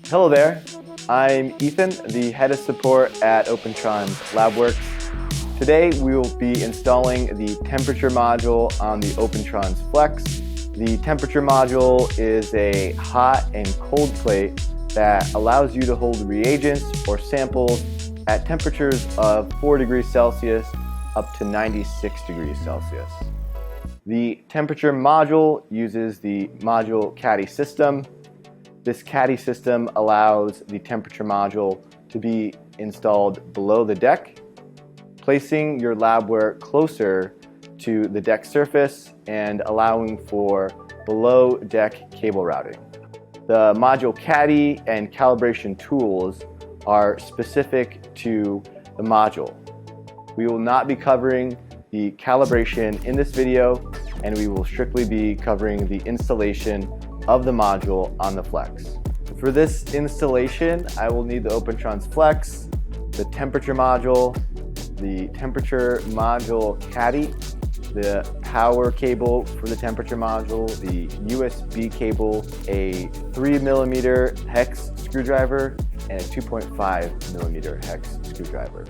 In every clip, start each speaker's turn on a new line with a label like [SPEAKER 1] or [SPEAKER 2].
[SPEAKER 1] Hello there, I'm Ethan, the head of support at Opentrons LabWorks. Today we will be installing the temperature module on the Opentrons Flex. The temperature module is a hot and cold plate that allows you to hold reagents or samples at temperatures of 4 degrees Celsius up to 96 degrees Celsius. The temperature module uses the module caddy system. This caddy system allows the temperature module to be installed below the deck, placing your labware closer to the deck surface and allowing for below deck cable routing. The module caddy and calibration tools are specific to the module. We will not be covering the calibration in this video, and we will strictly be covering the installation of the module on the Flex. For this installation, I will need the Opentrons Flex, the temperature module, the temperature module caddy, the power cable for the temperature module, the USB cable, a 3mm hex screwdriver, and a 2.5mm hex screwdriver.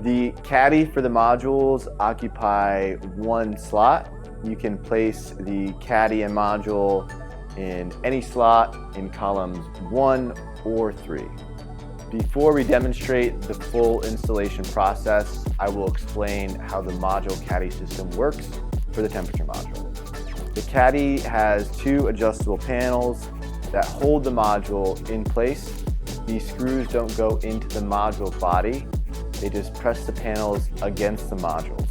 [SPEAKER 1] The caddy for the modules occupy one slot. You can place the caddy and module in any slot in columns 1 or 3. Before we demonstrate the full installation process, I will explain how the module caddy system works for the temperature module. The caddy has 2 adjustable panels that hold the module in place. These screws don't go into the module body, they just press the panels against the modules.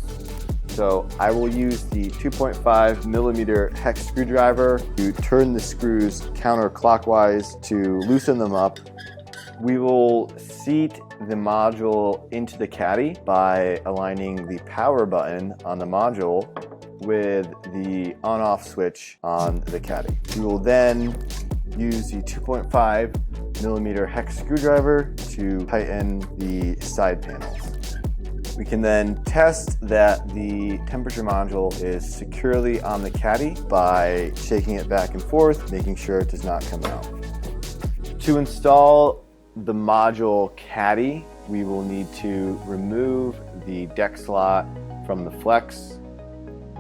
[SPEAKER 1] So I will use the 2.5mm hex screwdriver to turn the screws counterclockwise to loosen them up. We will seat the module into the caddy by aligning the power button on the module with the on-off switch on the caddy. We will then use the 2.5mm hex screwdriver to tighten the side panels. We can then test that the temperature module is securely on the caddy by shaking it back and forth, making sure it does not come out. To install the module caddy, we will need to remove the deck slot from the Flex.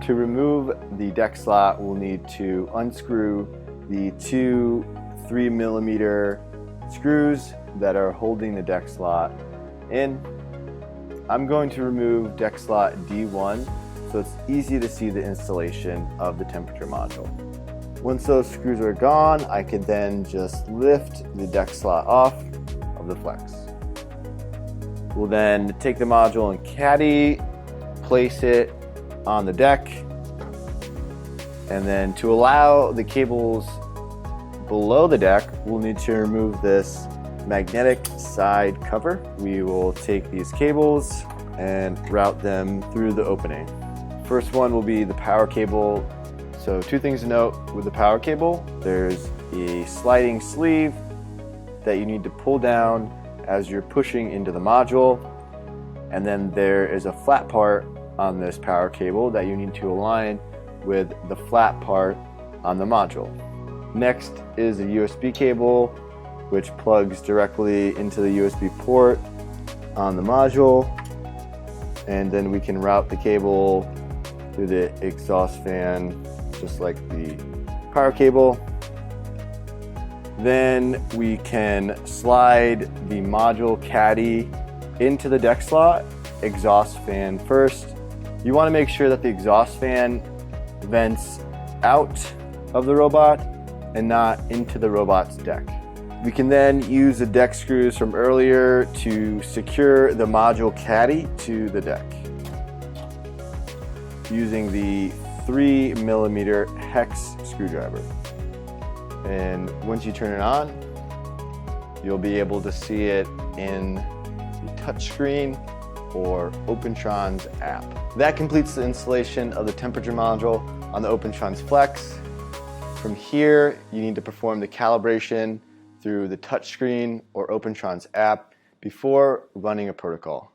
[SPEAKER 1] To remove the deck slot, we'll need to unscrew the 2 3mm screws that are holding the deck slot in. I'm going to remove deck slot D1 so it's easy to see the installation of the temperature module. Once those screws are gone, I can then just lift the deck slot off of the Flex. We'll then take the module and caddy, place it on the deck, and then to allow the cables below the deck, we'll need to remove this magnetic side cover. We will take these cables and route them through the opening. First one will be the power cable. So 2 things to note with the power cable. There's a sliding sleeve that you need to pull down as you're pushing into the module. And then there is a flat part on this power cable that you need to align with the flat part on the module. Next is a USB cable, which plugs directly into the USB port on the module, and then we can route the cable through the exhaust fan just like the power cable. Then we can slide the module caddy into the deck slot, exhaust fan first. You want to make sure that the exhaust fan vents out of the robot and not into the robot's deck. We can then use the deck screws from earlier to secure the module caddy to the deck using the 3mm hex screwdriver. And once you turn it on, you'll be able to see it in the touchscreen or Opentrons app. That completes the installation of the temperature module on the Opentrons Flex. From here, you need to perform the calibration through the touchscreen or Opentrons app before running a protocol.